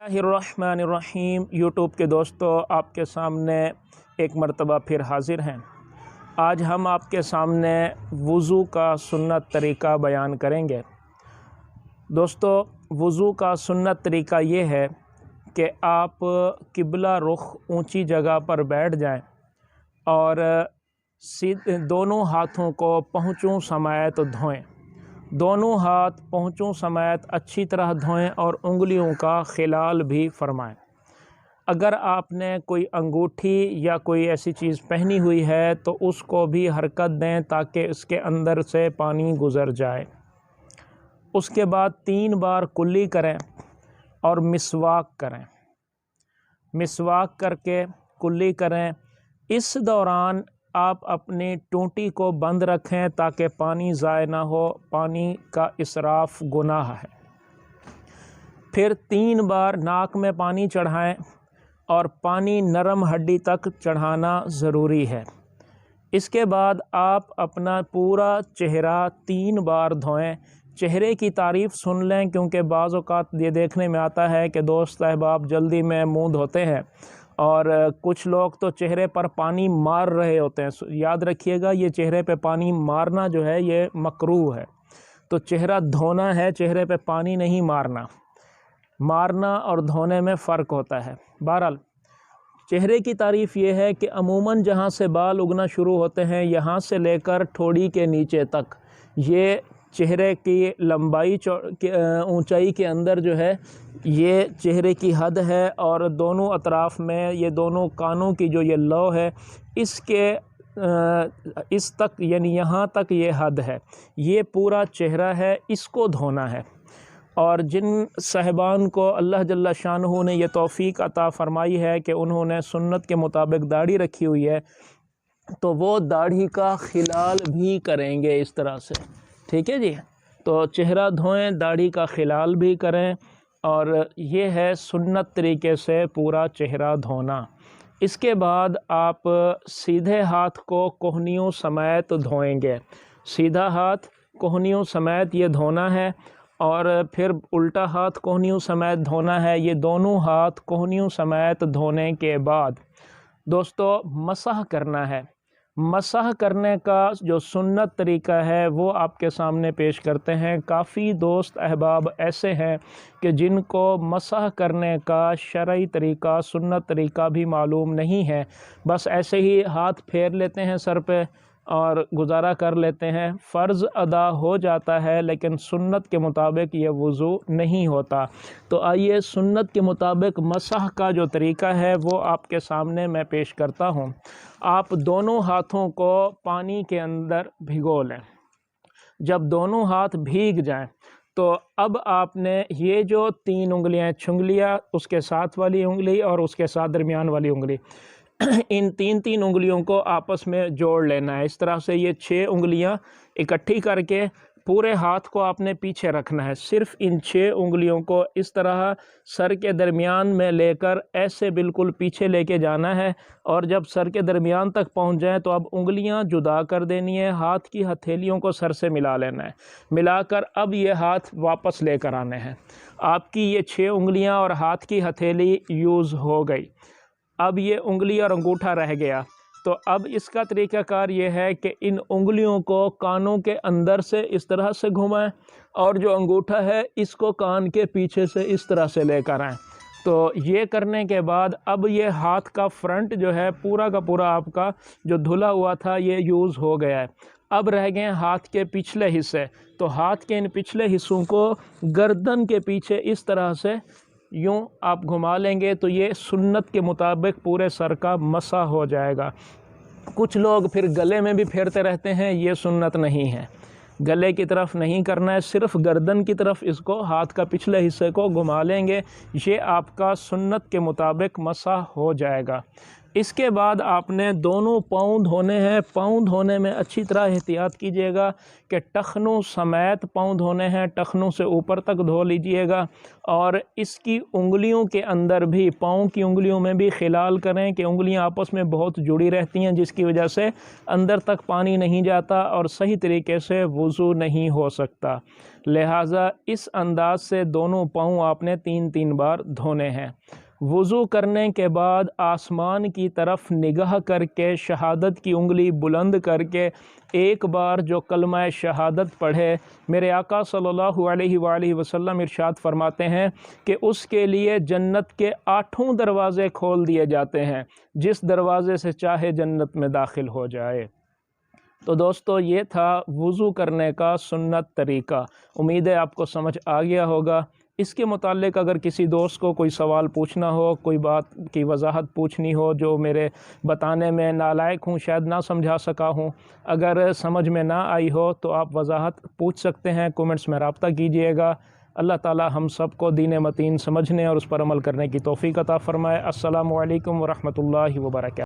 बिस्मिल्लाहिर्रहमानिर्रहीम। यूट्यूब के दोस्तों, आपके सामने एक मरतबा फिर हाज़िर हैं। आज हम आपके सामने वज़ू का सुन्नत तरीक़ा बयान करेंगे। दोस्तों, वज़ू का सुन्नत तरीक़ा ये है कि आप क़िबला रुख़ ऊंची जगह पर बैठ जाएं और सीधे दोनों हाथों को पहुँचों समेत धोएं। दोनों हाथ पहुँचों समेत अच्छी तरह धोएं और उंगलियों का खिलाल भी फरमाएं। अगर आपने कोई अंगूठी या कोई ऐसी चीज़ पहनी हुई है तो उसको भी हरकत दें ताकि इसके अंदर से पानी गुज़र जाए। उसके बाद 3 बार कुल्ली करें और मिसवाक करें। मिसवाक करके कुल्ली करें। इस दौरान आप अपनी टूटी को बंद रखें ताकि पानी ज़ाय ना हो। पानी का इसराफ गुनाह है। फिर 3 बार नाक में पानी चढ़ाएं और पानी नरम हड्डी तक चढ़ाना ज़रूरी है। इसके बाद आप अपना पूरा चेहरा 3 बार धोएं। चेहरे की तारीफ़ सुन लें, क्योंकि बाज़ औक़ात ये देखने में आता है कि दोस्त अहबाब जल्दी में मुँह धोते हैं और कुछ लोग तो चेहरे पर पानी मार रहे होते हैं। याद रखिएगा, ये चेहरे पे पानी मारना जो है ये मकरूह है। तो चेहरा धोना है, चेहरे पे पानी नहीं मारना। मारना और धोने में फ़र्क होता है। बहरहाल, चेहरे की तारीफ़ ये है कि अमूमन जहाँ से बाल उगना शुरू होते हैं, यहाँ से लेकर ठोड़ी के नीचे तक, ये चेहरे की लंबाई ऊंचाई के अंदर जो है ये चेहरे की हद है। और दोनों अतराफ़ में ये दोनों कानों की जो ये लौ है, इसके इस तक यानी यहाँ तक ये हद है। ये पूरा चेहरा है, इसको धोना है। और जिन साहिबान को अल्लाह जल्ला शानहू ने ये तौफ़ीक़ अता फ़रमाई है कि उन्होंने सुन्नत के मुताबिक दाढ़ी रखी हुई है, तो वो दाढ़ी का खिलाल भी करेंगे इस तरह से। ठीक है जी। तो चेहरा धोएं, दाढ़ी का खिलाल भी करें, और ये है सुन्नत तरीके से पूरा चेहरा धोना। इसके बाद आप सीधे हाथ को कोहनियों समेत धोएंगे। सीधा हाथ कोहनियों समेत ये धोना है, और फिर उल्टा हाथ कोहनियों समेत धोना है। ये दोनों हाथ कोहनियों समेत धोने के बाद दोस्तों मसह करना है। मसह करने का जो सुन्नत तरीका है वो आपके सामने पेश करते हैं। काफ़ी दोस्त अहबाब ऐसे हैं कि जिनको मसह करने का शरई तरीका, सुन्नत तरीका भी मालूम नहीं है। बस ऐसे ही हाथ फेर लेते हैं सर पे और गुजारा कर लेते हैं। फ़र्ज़ अदा हो जाता है, लेकिन सुन्नत के मुताबिक ये वज़ू नहीं होता। तो आइए सुन्नत के मुताबिक मसह का जो तरीका है वो आपके सामने मैं पेश करता हूँ। आप दोनों हाथों को पानी के अंदर भिगो लें। जब दोनों हाथ भीग जाएं, तो अब आपने ये जो 3 उंगलियां छुंग लिया, उसके साथ वाली उंगली और उसके साथ दरमियान वाली उंगली, इन 3 उंगलियों को आपस में जोड़ लेना है। इस तरह से ये 6 उंगलियां इकट्ठी करके पूरे हाथ को आपने पीछे रखना है। सिर्फ़ इन 6 उंगलियों को इस तरह सर के दरमियान में लेकर ऐसे बिल्कुल पीछे लेके जाना है, और जब सर के दरमियान तक पहुंच जाए तो अब उंगलियां जुदा कर देनी है। हाथ की हथेलियों को सर से मिला लेना है। मिलाकर अब ये हाथ वापस लेकर आने हैं। आपकी ये 6 उंगलियां और हाथ की हथेली यूज़ हो गई। अब ये उंगली और अंगूठा रह गया। तो अब इसका तरीक़ाकार ये है कि इन उंगलियों को कानों के अंदर से इस तरह से घुमाएं, और जो अंगूठा है इसको कान के पीछे से इस तरह से लेकर आएँ। तो ये करने के बाद अब ये हाथ का फ्रंट जो है पूरा का पूरा आपका जो धुला हुआ था ये यूज़ हो गया है। अब रह गए हाथ के पिछले हिस्से। तो हाथ के इन पिछले हिस्सों को गर्दन के पीछे इस तरह से यूँ आप घुमा लेंगे, तो ये सुन्नत के मुताबिक पूरे सर का मसा हो जाएगा। कुछ लोग फिर गले में भी फेरते रहते हैं, ये सुन्नत नहीं है। गले की तरफ नहीं करना है, सिर्फ़ गर्दन की तरफ इसको हाथ का पिछले हिस्से को घुमा लेंगे। ये आपका सुन्नत के मुताबिक मसा हो जाएगा। اس کے بعد آپ نے دونوں پاؤں دھونے ہیں۔ پاؤں دھونے میں اچھی طرح احتیاط کیجیے گا کہ ٹخنوں سمیت پاؤں دھونے ہیں، ٹخنوں سے اوپر تک دھو لیجیے گا، اور اس کی انگلیوں کے اندر بھی، پاؤں کی انگلیوں میں بھی خلال کریں کہ انگلیاں آپس میں بہت جڑی رہتی ہیں، جس کی وجہ سے اندر تک پانی نہیں جاتا اور صحیح طریقے سے وضو نہیں ہو سکتا۔ لہٰذا اس انداز سے دونوں پاؤں آپ نے 3 بار دھونے ہیں۔ وضو کرنے کے بعد آسمان کی طرف نگاہ کر کے شہادت کی انگلی بلند کر کے ایک بار جو کلمہ شہادت پڑھے، میرے آقا صلی اللہ علیہ وآلہ وسلم ارشاد فرماتے ہیں کہ اس کے لیے جنت کے 8 دروازے کھول دیے جاتے ہیں، جس دروازے سے چاہے جنت میں داخل ہو جائے۔ تو دوستو، یہ تھا وضو کرنے کا سنت طریقہ۔ امید ہے آپ کو سمجھ آ گیا ہوگا۔ اس کے متعلق اگر کسی دوست کو کوئی سوال پوچھنا ہو، کوئی بات کی وضاحت پوچھنی ہو جو میرے بتانے میں نالائق ہوں، شاید نہ سمجھا سکا ہوں، اگر سمجھ میں نہ آئی ہو تو آپ وضاحت پوچھ سکتے ہیں، کومنٹس میں رابطہ کیجئے گا۔ اللہ تعالی ہم سب کو دین متین سمجھنے اور اس پر عمل کرنے کی توفیق عطا فرمائے۔ السلام علیکم ورحمۃ اللہ وبرکاتہ۔